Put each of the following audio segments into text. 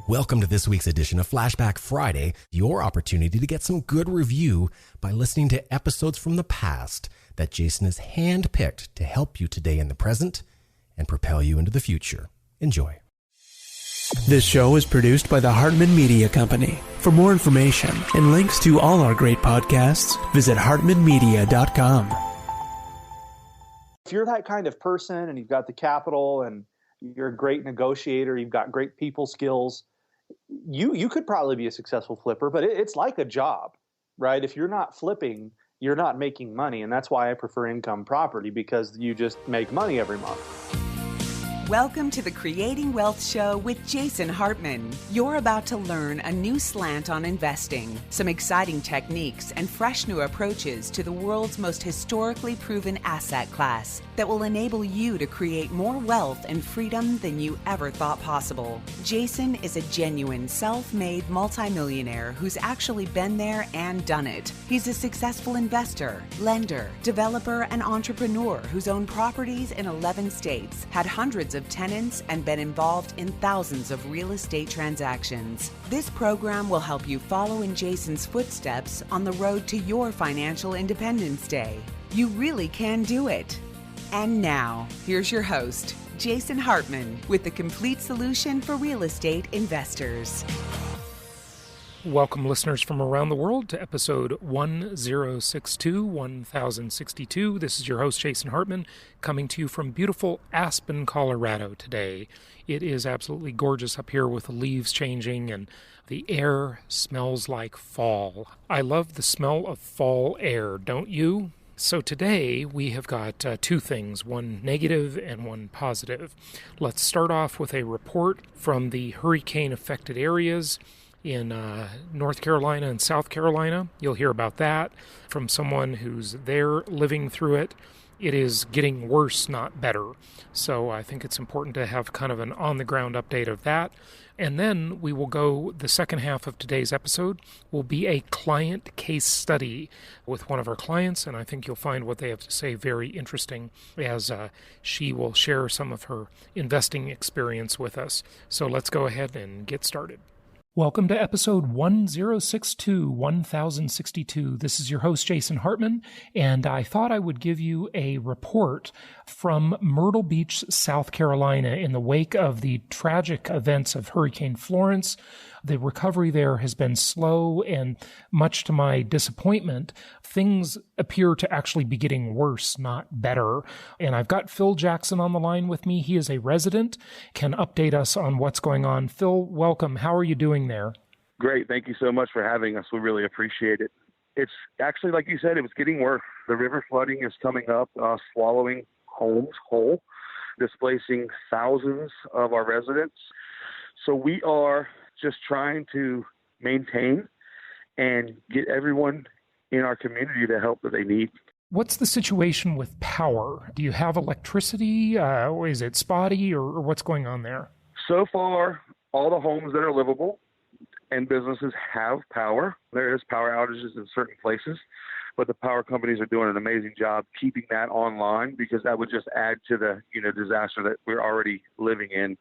Welcome to this week's edition of Flashback Friday, your opportunity to get some good review by listening to episodes from the past that Jason has handpicked to help you today in the present and propel you into the future. Enjoy. This show is produced by the Hartman Media Company. For more information and links to all our great podcasts, visit hartmanmedia.com. If you're that kind of person and you've got the capital and you're a great negotiator, you've got great people skills, you could probably be a successful flipper, but it's like a job, right? If you're not flipping, you're not making money. And that's why I prefer income property, because you just make money every month. Welcome to the Creating Wealth Show with Jason Hartman. You're about to learn a new slant on investing, some exciting techniques, and fresh new approaches to the world's most historically proven asset class that will enable you to create more wealth and freedom than you ever thought possible. Jason is a genuine self-made multimillionaire who's actually been there and done it. He's a successful investor, lender, developer, and entrepreneur who's owned properties in 11 states, had hundreds of tenants, and been involved in thousands of real estate transactions. This program will help you follow in Jason's footsteps on the road to your financial independence day. You really can do it. And now, here's your host, Jason Hartman, with the complete solution for real estate investors. Welcome, listeners from around the world, to episode 1062. This is your host, Jason Hartman, coming to you from beautiful Aspen, Colorado today. It is absolutely gorgeous up here with the leaves changing, and the air smells like fall. I love the smell of fall air, don't you? So today we have got two things, one negative and one positive. Let's start off with a report from the hurricane-affected areas in North Carolina and South Carolina. You'll hear about that from someone who's there living through it. It is getting worse, not better. So I think it's important to have kind of an on-the-ground update of that. And then we will go, the second half of today's episode will be a client case study with one of our clients, and I think you'll find what they have to say very interesting as she will share some of her investing experience with us. So let's go ahead and get started. Welcome to episode 1062. This is your host, Jason Hartman, and I thought I would give you a report from Myrtle Beach, South Carolina, in the wake of the tragic events of Hurricane Florence. The recovery there has been slow, and much to my disappointment, things appear to actually be getting worse, not better. And I've got Phil Jackson on the line with me. He is a resident, can update us on what's going on. Phil, welcome. How are you doing there? Great. Thank you so much for having us. We really appreciate it. It's actually, like you said, it was getting worse. The river flooding is coming up, swallowing homes whole, displacing thousands of our residents. So we are just trying to maintain and get everyone in our community the help that they need. What's the situation with power? Do you have electricity? Or is it spotty, or what's going on there? So far, all the homes that are livable and businesses have power. There is power outages in certain places, but the power companies are doing an amazing job keeping that online, because that would just add to the disaster that we're already living in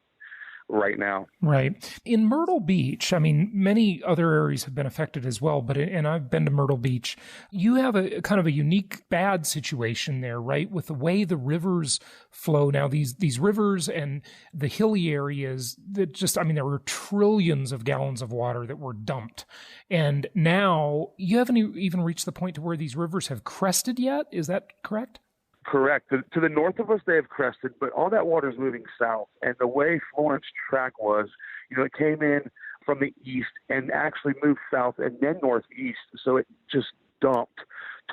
right now. Right. In Myrtle Beach, I mean, many other areas have been affected as well, and I've been to Myrtle Beach. You have a kind of a unique bad situation there, right? With the way the rivers flow. Now, these rivers and the hilly areas that there were trillions of gallons of water that were dumped. And now you haven't even reached the point to where these rivers have crested yet. Is that correct? Correct. To the north of us, they have crested, but all that water is moving south. And the way Florence track was, it came in from the east and actually moved south and then northeast. So it just dumped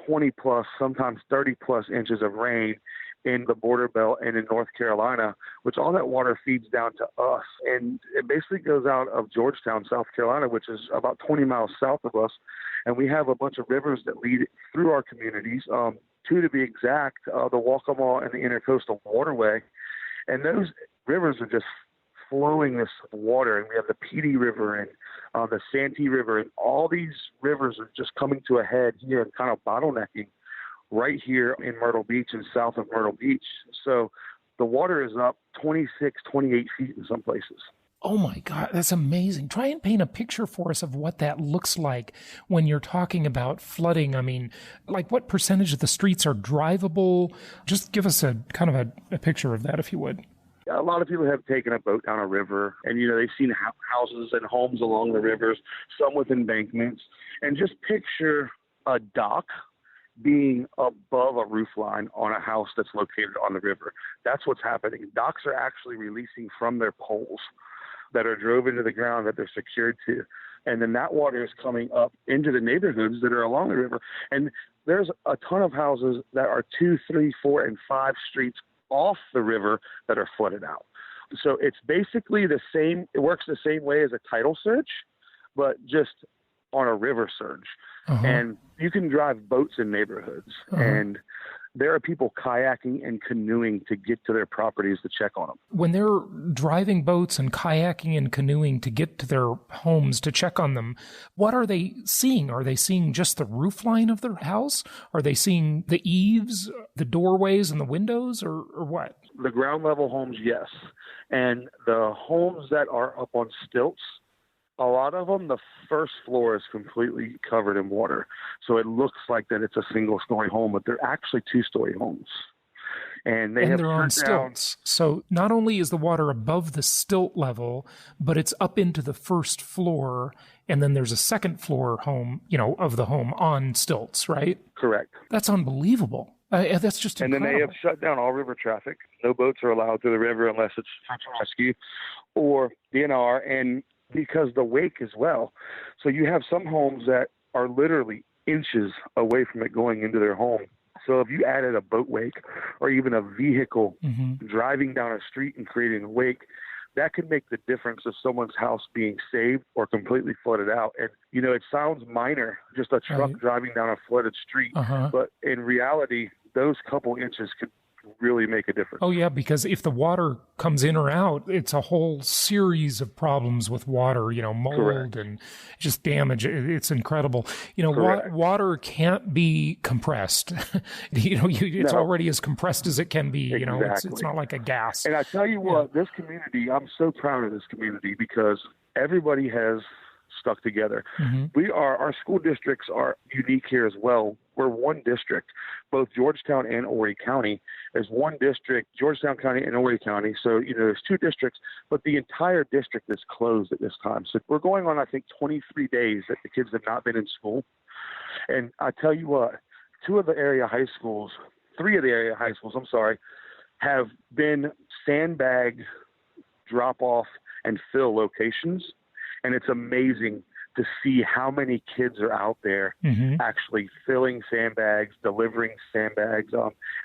20 plus, sometimes 30 plus inches of rain in the border belt and in North Carolina, which all that water feeds down to us. And it basically goes out of Georgetown, South Carolina, which is about 20 miles south of us. And we have a bunch of rivers that lead through our communities. Two to be exact, the Waccamaw and the Intercoastal Waterway. And those rivers are just flowing this water. And we have the Petey River and the Santee River, and all these rivers are just coming to a head here and kind of bottlenecking right here in Myrtle Beach and south of Myrtle Beach. So the water is up 26, 28 feet in some places. Oh my God, that's amazing. Try and paint a picture for us of what that looks like when you're talking about flooding. I mean, like what percentage of the streets are drivable? Just give us a kind of a picture of that, if you would. A lot of people have taken a boat down a river, and, they've seen houses and homes along the rivers, some with embankments, and just picture a dock being above a roof line on a house that's located on the river. That's what's happening. Docks are actually releasing from their poles that are drove into the ground that they're secured to. And then that water is coming up into the neighborhoods that are along the river. And there's a ton of houses that are 2, 3, 4, and 5 streets off the river that are flooded out. So it's basically the same. It works the same way as a tidal surge, but just on a river surge. Uh-huh. And you can drive boats in neighborhoods. Uh-huh. And there are people kayaking and canoeing to get to their properties to check on them. When they're driving boats and kayaking and canoeing to get to their homes to check on them, what are they seeing? Are they seeing just the roof line of their house? Are they seeing the eaves, the doorways, and the windows, or what? The ground level homes, yes. And the homes that are up on stilts, a lot of them, the first floor is completely covered in water. So it looks like that it's a single-story home, but they're actually 2-story homes. And they're on stilts. So not only is the water above the stilt level, but it's up into the first floor, and then there's a second floor home, of the home on stilts, right? Correct. That's unbelievable. That's just incredible. And then they have shut down all river traffic. No boats are allowed through the river unless it's search and rescue or DNR, and because the wake as well. So you have some homes that are literally inches away from it going into their home. So if you added a boat wake or even a vehicle driving down a street and creating a wake, that could make the difference of someone's house being saved or completely flooded out. And, it sounds minor, just a truck driving down a flooded street. Uh-huh. But in reality, those couple inches could really make a difference. Oh, yeah, because if the water comes in or out, it's a whole series of problems with water, mold Correct. And just damage. It's incredible. Water can't be compressed. It's already as compressed as it can be. Exactly. It's not like a gas. And I tell you what, this community, I'm so proud of this community because everybody has stuck together. Mm-hmm. Our school districts are unique here as well. We're one district. Both Georgetown and Horry County is one district, Georgetown County and Horry County. So, there's 2 districts, but the entire district is closed at this time. So we're going on, I think, 23 days that the kids have not been in school. And I tell you what, 3 of the area high schools, have been sandbag drop-off and fill locations. And it's amazing to see how many kids are out there actually filling sandbags, delivering sandbags.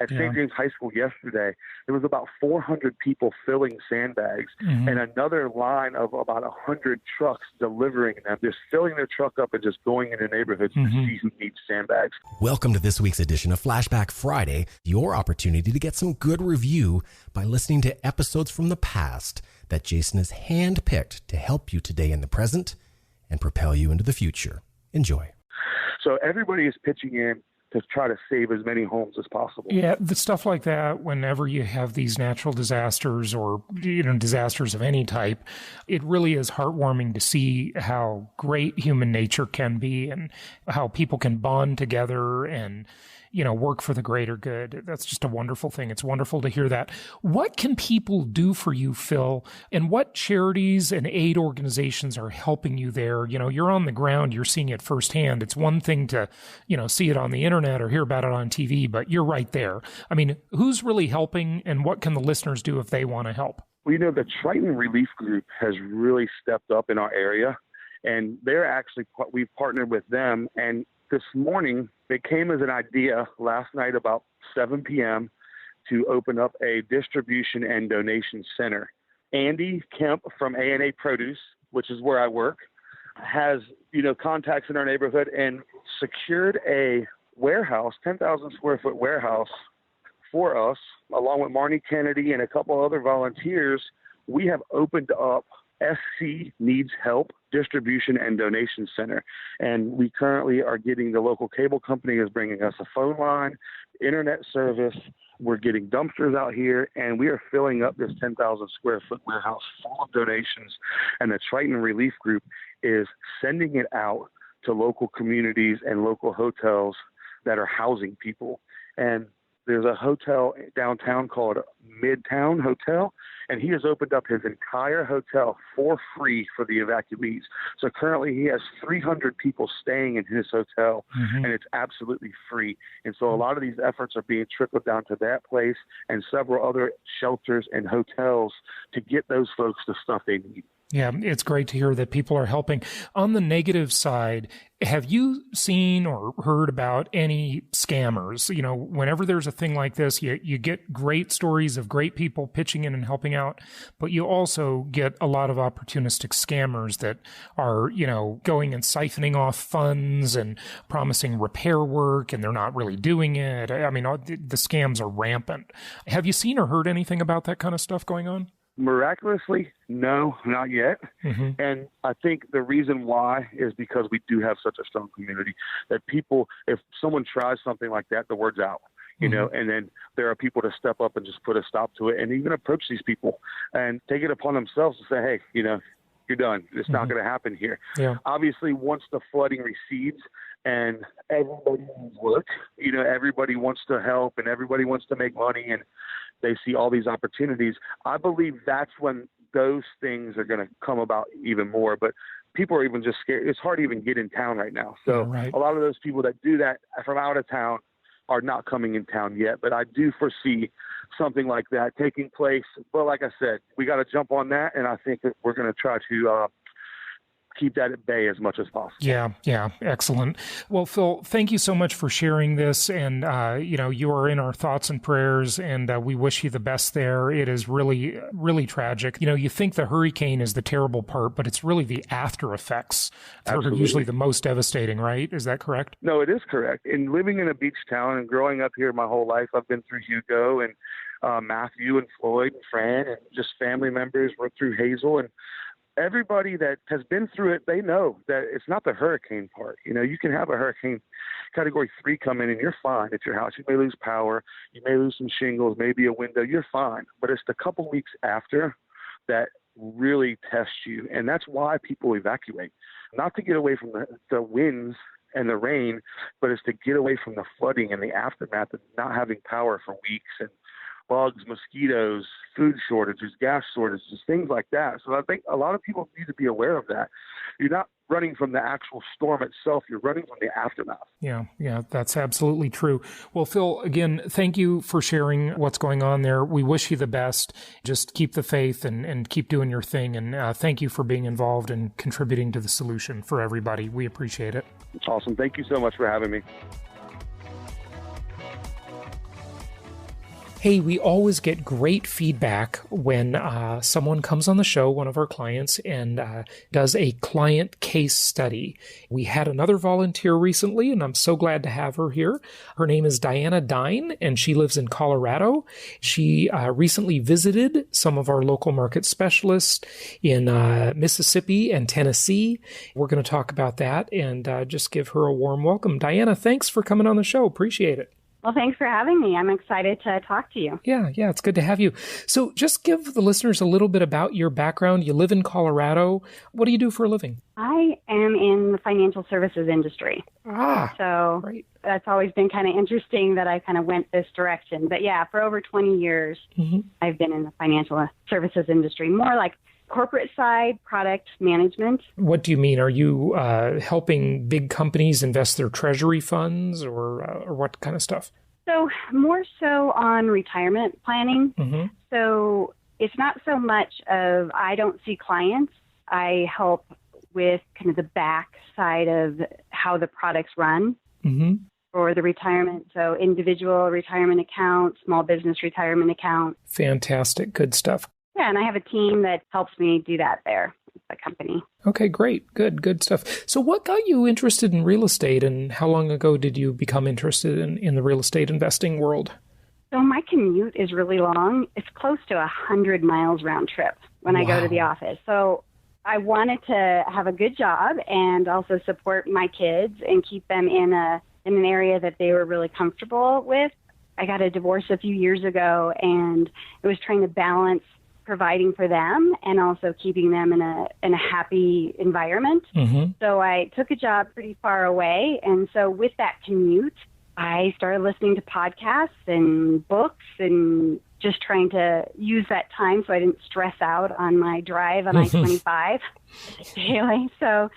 At St. James High School yesterday, there was about 400 people filling sandbags and another line of about 100 trucks delivering them, just filling their truck up and just going into neighborhoods to see who needs sandbags. Welcome to this week's edition of Flashback Friday, your opportunity to get some good review by listening to episodes from the past that Jason has handpicked to help you today in the present and propel you into the future. Enjoy. So everybody is pitching in to try to save as many homes as possible. Yeah, the stuff like that, whenever you have these natural disasters or, disasters of any type, it really is heartwarming to see how great human nature can be and how people can bond together and, work for the greater good. That's just a wonderful thing. It's wonderful to hear that. What can people do for you, Phil? And what charities and aid organizations are helping you there? You're on the ground, you're seeing it firsthand. It's one thing to, see it on the internet or hear about it on TV, but you're right there. I mean, who's really helping and what can the listeners do if they want to help? Well, the Triton Relief Group has really stepped up in our area, and we've partnered with them. And this morning, it came as an idea last night about 7 p.m. to open up a distribution and donation center. Andy Kemp from A&A Produce, which is where I work, has, contacts in our neighborhood and secured a warehouse, 10,000 square foot warehouse for us, along with Marnie Kennedy and a couple other volunteers. We have opened up SC Needs Help Distribution and Donation Center. And we currently are getting, the local cable company is bringing us a phone line, internet service. We're getting dumpsters out here, and we are filling up this 10,000 square foot warehouse full of donations. And the Triton Relief Group is sending it out to local communities and local hotels that are housing people. And there's a hotel downtown called Midtown Hotel, and he has opened up his entire hotel for free for the evacuees. So currently he has 300 people staying in his hotel, and it's absolutely free. And so a lot of these efforts are being trickled down to that place and several other shelters and hotels to get those folks the stuff they need. Yeah, it's great to hear that people are helping. On the negative side, have you seen or heard about any scammers? You know, whenever there's a thing like this, you get great stories of great people pitching in and helping out, but you also get a lot of opportunistic scammers that are, you know, going and siphoning off funds and promising repair work, and they're not really doing it. I mean, the scams are rampant. Have you seen or heard anything about that kind of stuff going on? Miraculously, no, not yet. And I think the reason why is because we do have such a strong community that people, if someone tries something like that, the word's out, you know, and then there are people to step up and just put a stop to it and even approach these people and take it upon themselves to say, hey, you know, you're done. It's not going to happen here. Yeah. Obviously, once the flooding recedes and everybody needs work, you know, everybody wants to help and everybody wants to make money and they see all these opportunities. I believe that's when those things are going to come about even more. But people are even just scared. It's hard to even get in town right now. So a lot of those people that do that from out of town are not coming in town yet. But I do foresee something like that taking place. But like I said, we got to jump on that. And I think that we're going to try to keep that at bay as much as possible. Yeah, excellent. Well, Phil, thank you so much for sharing this. And, you know, you are in our thoughts and prayers, and we wish you the best there. It is really, really tragic. You know, you think the hurricane is the terrible part, but it's really the after effects that are usually the most devastating, right? Is that correct? No, it is correct. And living in a beach town and growing up here my whole life, I've been through Hugo and Matthew and Floyd and Fran and just family members. We're through Hazel, and everybody that has been through it, they know that it's not the hurricane part. You know, you can have a hurricane category 3 come in and you're fine at your house. You may lose power. You may lose some shingles, maybe a window. You're fine. But it's the couple weeks after that really tests you. And that's why people evacuate, not to get away from the winds and the rain, but it's to get away from the flooding and the aftermath of not having power for weeks and bugs, mosquitoes, food shortages, gas shortages, things like that. So I think a lot of people need to be aware of that. You're not running from the actual storm itself. You're running from the aftermath. Yeah, that's absolutely true. Well, Phil, again, thank you for sharing what's going on there. We wish you the best. Just keep the faith and keep doing your thing. And thank you for being involved and contributing to the solution for everybody. We appreciate it. Awesome. Thank you so much for having me. Hey, we always get great feedback when someone comes on the show, one of our clients, and does a client case study. We had another volunteer recently, and I'm so glad to have her here. Her name is Diana Dine, and she lives in Colorado. She recently visited some of our local market specialists in Mississippi and Tennessee. We're going to talk about that and just give her a warm welcome. Diana, thanks for coming on the show. Appreciate it. Well, thanks for having me. I'm excited to talk to you. Yeah, it's good to have you. So just give the listeners a little bit about your background. You live in Colorado. What do you do for a living? I am in the financial services industry. So great. That's always been kind of interesting that I kind of went this direction. But yeah, for over 20 years, I've been in the financial services industry, more like corporate side, product management. What do you mean? Are you helping big companies invest their treasury funds or what kind of stuff? So more so on retirement planning. So it's not so much of I don't see clients. I help with kind of the back side of how the products run for the retirement. So individual retirement account, small business retirement account. Fantastic. Good stuff. Yeah, and I have a team that helps me do that there at the company. Okay, great. Good stuff. So what got you interested in real estate, and how long ago did you become interested in the real estate investing world? So my commute is really long. It's close to 100 miles round trip when I go to the office. So I wanted to have a good job and also support my kids and keep them in an area that they were really comfortable with. I got a divorce a few years ago, and it was trying to balance providing for them and also keeping them in a happy environment. Mm-hmm. So I took a job pretty far away, and so with that commute, I started listening to podcasts and books and just trying to use that time so I didn't stress out on my drive on I-25 daily. So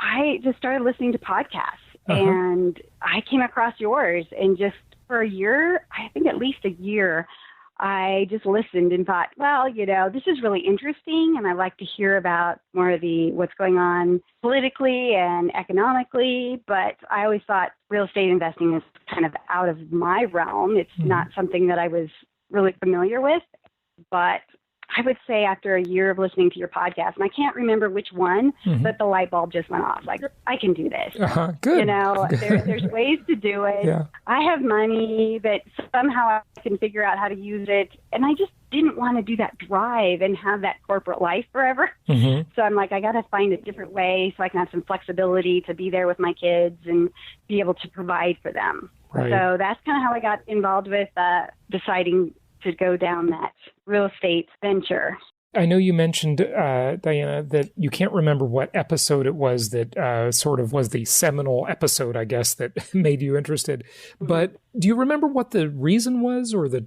I just started listening to podcasts, and I came across yours, and just for a year, I think at least a year, I just listened and thought, well, this is really interesting, and I like to hear about more of what's going on politically and economically, but I always thought real estate investing is kind of out of my realm. It's not something that I was really familiar with, but I would say after a year of listening to your podcast, and I can't remember which one, but the light bulb just went off. Like, I can do this. Good. There's ways to do it. Yeah. I have money that somehow I can figure out how to use it. And I just didn't want to do that drive and have that corporate life forever. So I'm like, I got to find a different way so I can have some flexibility to be there with my kids and be able to provide for them. Right. So that's kind of how I got involved with deciding to go down that real estate venture. I know you mentioned, Diana, that you can't remember what episode it was that sort of was the seminal episode, I guess, that made you interested. But do you remember what the reason was, or the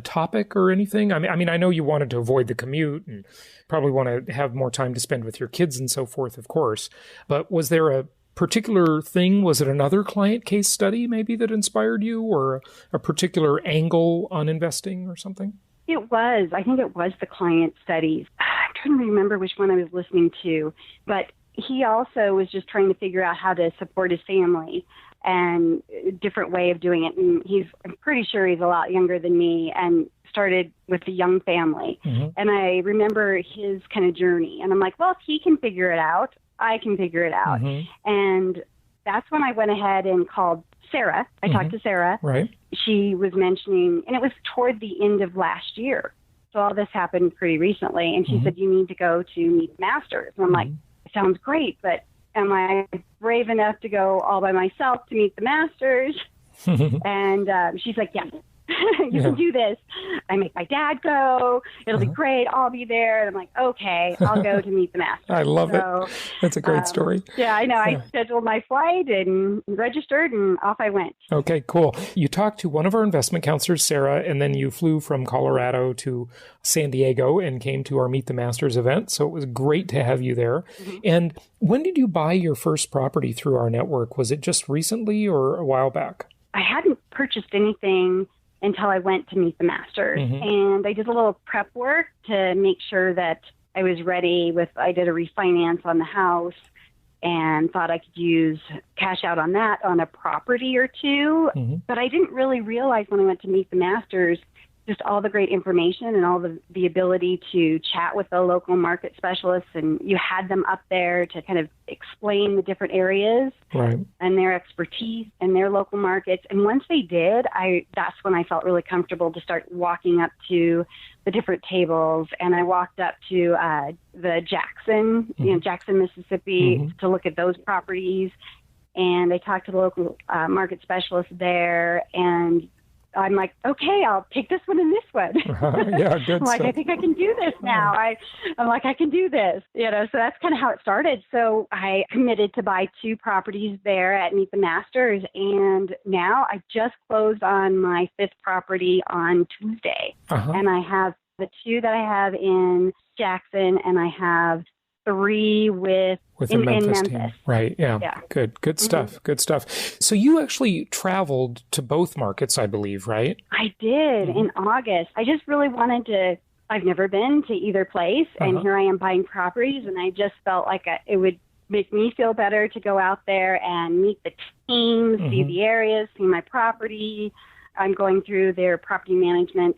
topic or anything? I mean, I know you wanted to avoid the commute and probably want to have more time to spend with your kids and so forth, of course. But was there a particular thing? Was it another client case study maybe that inspired you, or a particular angle on investing or something? It was. I think it was the client studies. I'm trying to remember which one I was listening to, but he also was just trying to figure out how to support his family and a different way of doing it. And I'm pretty sure he's a lot younger than me and started with a young family. And I remember his kind of journey. And I'm like, well, if he can figure it out, I can figure it out. And that's when I went ahead and called Sarah. I talked to Sarah. Right. She was mentioning, and it was toward the end of last year. So all this happened pretty recently. And she said, you need to go to Meet the Masters. And I'm like, sounds great, but am I brave enough to go all by myself to Meet the Masters? And she's like, yes. You can do this. I make my dad go. It'll be great. I'll be there. And I'm like, okay, I'll go to Meet the Masters. I love it. That's a great story. Yeah, I know. I scheduled my flight and registered, and off I went. Okay, cool. You talked to one of our investment counselors, Sarah, and then you flew from Colorado to San Diego and came to our Meet the Masters event. So it was great to have you there. And when did you buy your first property through our network? Was it just recently or a while back? I hadn't purchased anything until I went to Meet the Masters. And I did a little prep work to make sure that I was ready I did a refinance on the house and thought I could use cash out on that on a property or two. But I didn't really realize when I went to Meet the Masters just all the great information and all the ability to chat with the local market specialists. And you had them up there to kind of explain the different areas and their expertise and their local markets. And once they did, that's when I felt really comfortable to start walking up to the different tables. And I walked up to the Jackson, Jackson, Mississippi, to look at those properties. And I talked to the local market specialist there, and I'm like, okay, I'll take this one and this one. Yeah, good. I'm like, I think I can do this now. I'm like, I can do this. So that's kind of how it started. So I committed to buy 2 properties there at Meet the Masters. And now I just closed on my 5th property on Tuesday. And I have the 2 that I have in Jackson, and I have 3 in Memphis. Team. Right. Yeah. Good stuff. Good stuff. So you actually traveled to both markets, I believe, right? I did in August. I just really wanted to. I've never been to either place, and here I am buying properties, and I just felt like it would make me feel better to go out there and meet the teams, see the areas, see my property. I'm going through their property management,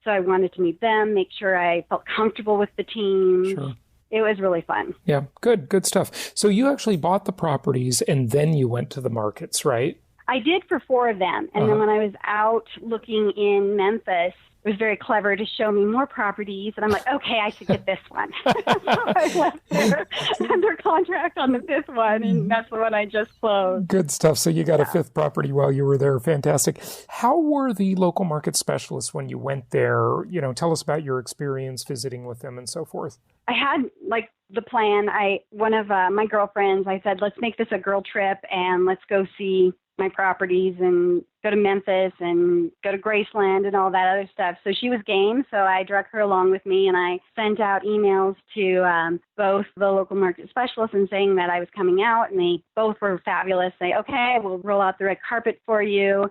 so I wanted to meet them, make sure I felt comfortable with the team. Sure. It was really fun. Yeah, good stuff. So you actually bought the properties and then you went to the markets, right? I did for 4 of them. And then when I was out looking in Memphis, it was very clever to show me more properties. And I'm like, okay, I should get this one. So I left there under contract on the fifth one, and that's the one I just closed. Good stuff. So you got a fifth property while you were there. Fantastic. How were the local market specialists when you went there? You know, tell us about your experience visiting with them and so forth. I had like the plan. One of my girlfriends, I said, let's make this a girl trip and let's go see my properties and go to Memphis and go to Graceland and all that other stuff. So she was game. So I drug her along with me, and I sent out emails to both the local market specialists and saying that I was coming out, and they both were fabulous. Say, okay, we'll roll out the red carpet for you.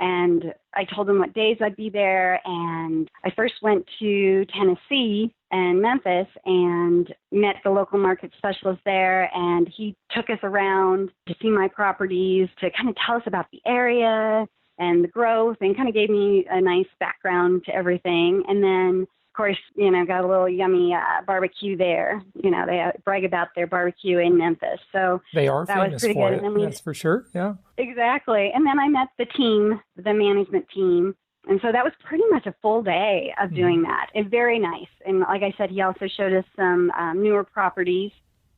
And I told them what days I'd be there. And I first went to Tennessee and Memphis and met the local market specialist there. And he took us around to see my properties, to kind of tell us about the area and the growth, and kind of gave me a nice background to everything. And then, of course, you know, got a little yummy barbecue there. You know, they brag about their barbecue in Memphis. So they are famous for it, that's for sure. Yeah. Exactly. And then I met the team, the management team. And so that was pretty much a full day of doing that. It's very nice. And like I said, he also showed us some newer properties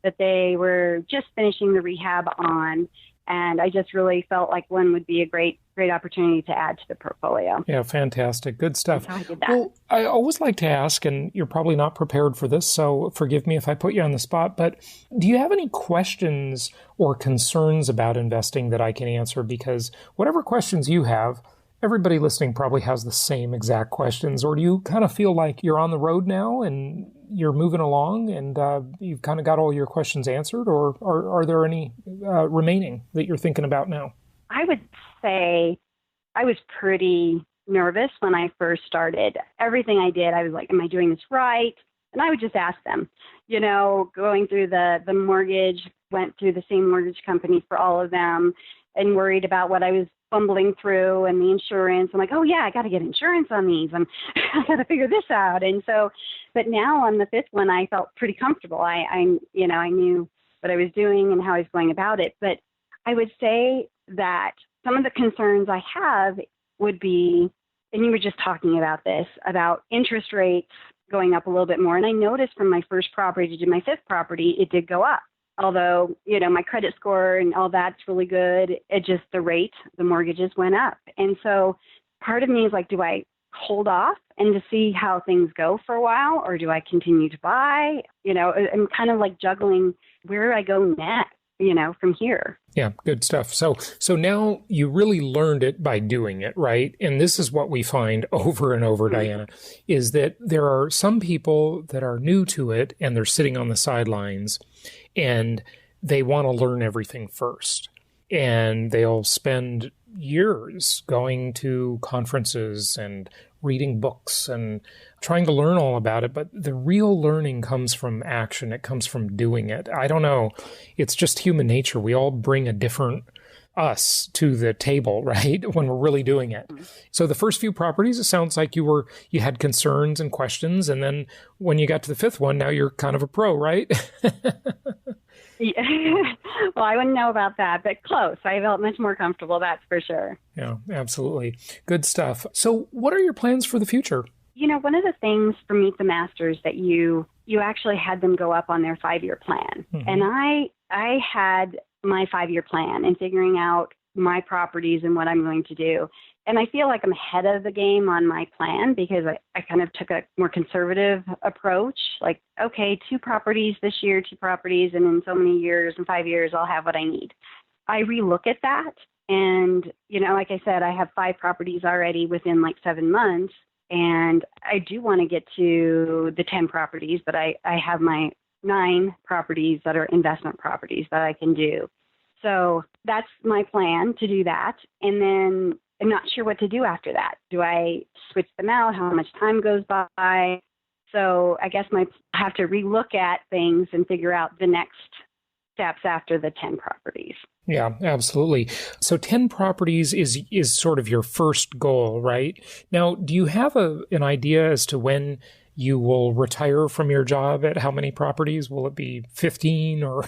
that they were just finishing the rehab on. And I just really felt like one would be a great opportunity to add to the portfolio. Yeah, fantastic. Good stuff. I did that. Well, I always like to ask, and you're probably not prepared for this, so forgive me if I put you on the spot, but do you have any questions or concerns about investing that I can answer? Because whatever questions you have, everybody listening probably has the same exact questions. Or do you kind of feel like you're on the road now and you're moving along and you've kind of got all your questions answered? Or are there any remaining that you're thinking about now? I would say I was pretty nervous when I first started. Everything I did, I was like, am I doing this right? And I would just ask them, you know, going through the mortgage, went through the same mortgage company for all of them, and worried about what I was fumbling through and the insurance. I'm like, oh yeah, I got to get insurance on these. I got to figure this out. And so, but now on the fifth one, I felt pretty comfortable. I knew what I was doing and how I was going about it. But I would say that some of the concerns I have would be, and you were just talking about this, about interest rates going up a little bit more. And I noticed from my first property to my fifth property, it did go up. Although, you know, my credit score and all that's really good, it just, the mortgages went up. And so part of me is like, do I hold off and to see how things go for a while, or do I continue to buy? You know, I'm kind of like juggling where do I go next, you know, from here. Yeah, good stuff. So now you really learned it by doing it, right? And this is what we find over and over, Diana, is that there are some people that are new to it and they're sitting on the sidelines and they want to learn everything first. And they'll spend years going to conferences and reading books and trying to learn all about it. But the real learning comes from action. It comes from doing it. I don't know. It's just human nature. We all bring a different us to the table, right? When we're really doing it. So the first few properties, it sounds like you had concerns and questions. And then when you got to the fifth one, now you're kind of a pro, right? Yeah. Well, I wouldn't know about that, but close. I felt much more comfortable, that's for sure. Yeah, absolutely. Good stuff. So what are your plans for the future? You know, one of the things for Meet the Masters that you actually had them go up on their 5-year plan. Mm-hmm. And I had my 5-year plan and figuring out my properties and what I'm going to do. And I feel like I'm ahead of the game on my plan because I kind of took a more conservative approach. Like, okay, 2 properties this year, 2 properties, and in so many years, in 5 years, I'll have what I need. I relook at that. And, you know, like I said, I have 5 properties already within like 7 months. And I do want to get to the 10 properties, but I have my 9 properties that are investment properties that I can do. So that's my plan, to do that. And then I'm not sure what to do after that. Do I switch them out? How much time goes by? So I guess I have to relook at things and figure out the next steps after the 10 properties. Yeah, absolutely. So 10 properties is sort of your first goal, right? Now, do you have an idea as to when you will retire from your job? At how many properties? Will it be 15 or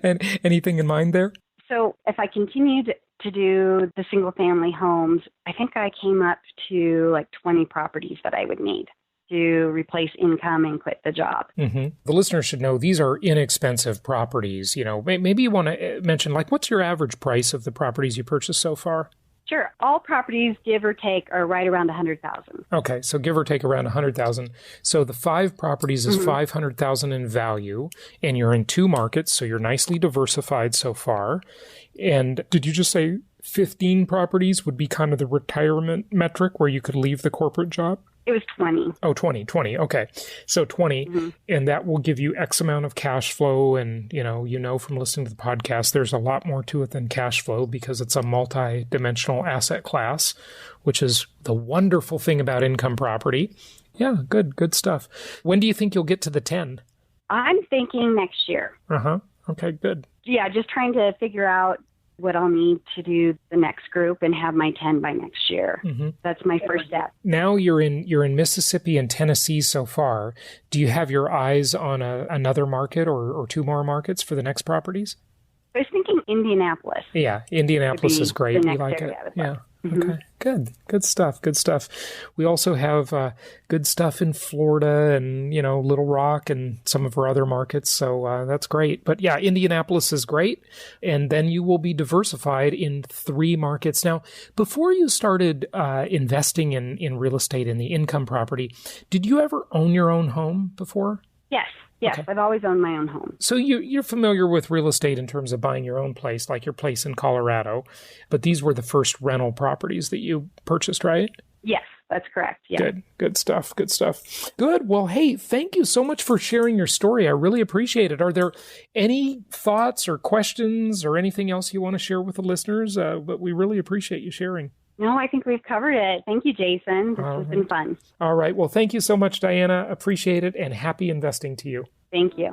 and anything in mind there? So if I continued to do the single family homes, I think I came up to like 20 properties that I would need to replace income and quit the job. Mm-hmm. The listeners should know these are inexpensive properties. You know, maybe you want to mention, like, what's your average price of the properties you purchased so far? Sure. All properties, give or take, are right around $100,000. Okay, so give or take around $100,000. So the 5 properties is $500,000 in value, and you're in 2 markets, so you're nicely diversified so far. And did you just say 15 properties would be kind of the retirement metric where you could leave the corporate job? It was 20. Oh, 20. Okay. So 20, and that will give you X amount of cash flow. And, you know from listening to the podcast, there's a lot more to it than cash flow because it's a multi-dimensional asset class, which is the wonderful thing about income property. Yeah, good stuff. When do you think you'll get to the 10? I'm thinking next year. Uh-huh. Okay, good. Yeah, just trying to figure out what I'll need to do the next group and have my 10 by next year. Mm-hmm. That's my first step. Now you're in Mississippi and Tennessee so far. Do you have your eyes on another market or 2 more markets for the next properties? I was thinking Indianapolis. Yeah, Indianapolis is great. We like it. Yeah. Mm-hmm. Okay, good stuff. We also have good stuff in Florida and, Little Rock and some of our other markets. So that's great. But yeah, Indianapolis is great. And then you will be diversified in 3 markets. Now, before you started investing in real estate in the income property, did you ever own your own home before? Yes. Okay. I've always owned my own home. So you're familiar with real estate in terms of buying your own place, like your place in Colorado, but these were the first rental properties that you purchased, right? Yes, that's correct. Yeah. Good stuff. Good. Well, hey, thank you so much for sharing your story. I really appreciate it. Are there any thoughts or questions or anything else you want to share with the listeners? But we really appreciate you sharing. No, I think we've covered it. Thank you, Jason. This has been fun. All right. Well, thank you so much, Diana. Appreciate it, and happy investing to you. Thank you.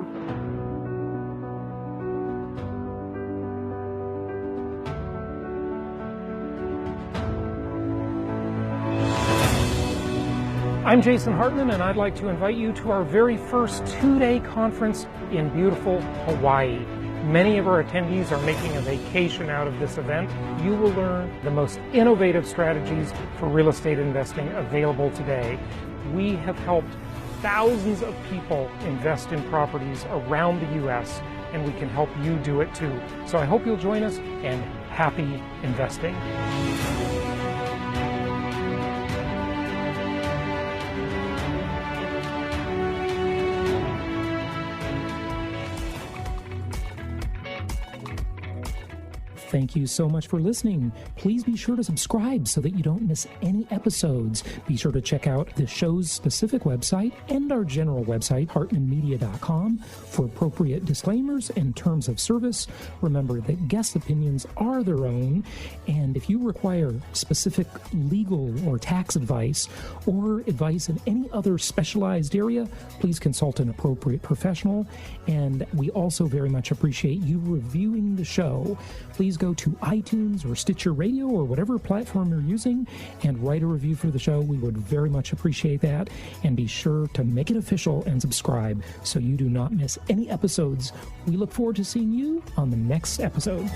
I'm Jason Hartman, and I'd like to invite you to our very first 2-day conference in beautiful Hawaii. Many of our attendees are making a vacation out of this event. You will learn the most innovative strategies for real estate investing available today. We have helped thousands of people invest in properties around the U.S., and we can help you do it too. So I hope you'll join us, and happy investing. Thank you so much for listening. Please be sure to subscribe so that you don't miss any episodes. Be sure to check out the show's specific website and our general website, hartmanmedia.com, for appropriate disclaimers and terms of service. Remember that guest opinions are their own, and if you require specific legal or tax advice or advice in any other specialized area, please consult an appropriate professional. And we also very much appreciate you reviewing the show. Please go to iTunes or Stitcher Radio or whatever platform you're using and write a review for the show. We would very much appreciate that. And be sure to make it official and subscribe so you do not miss any episodes. We look forward to seeing you on the next episode.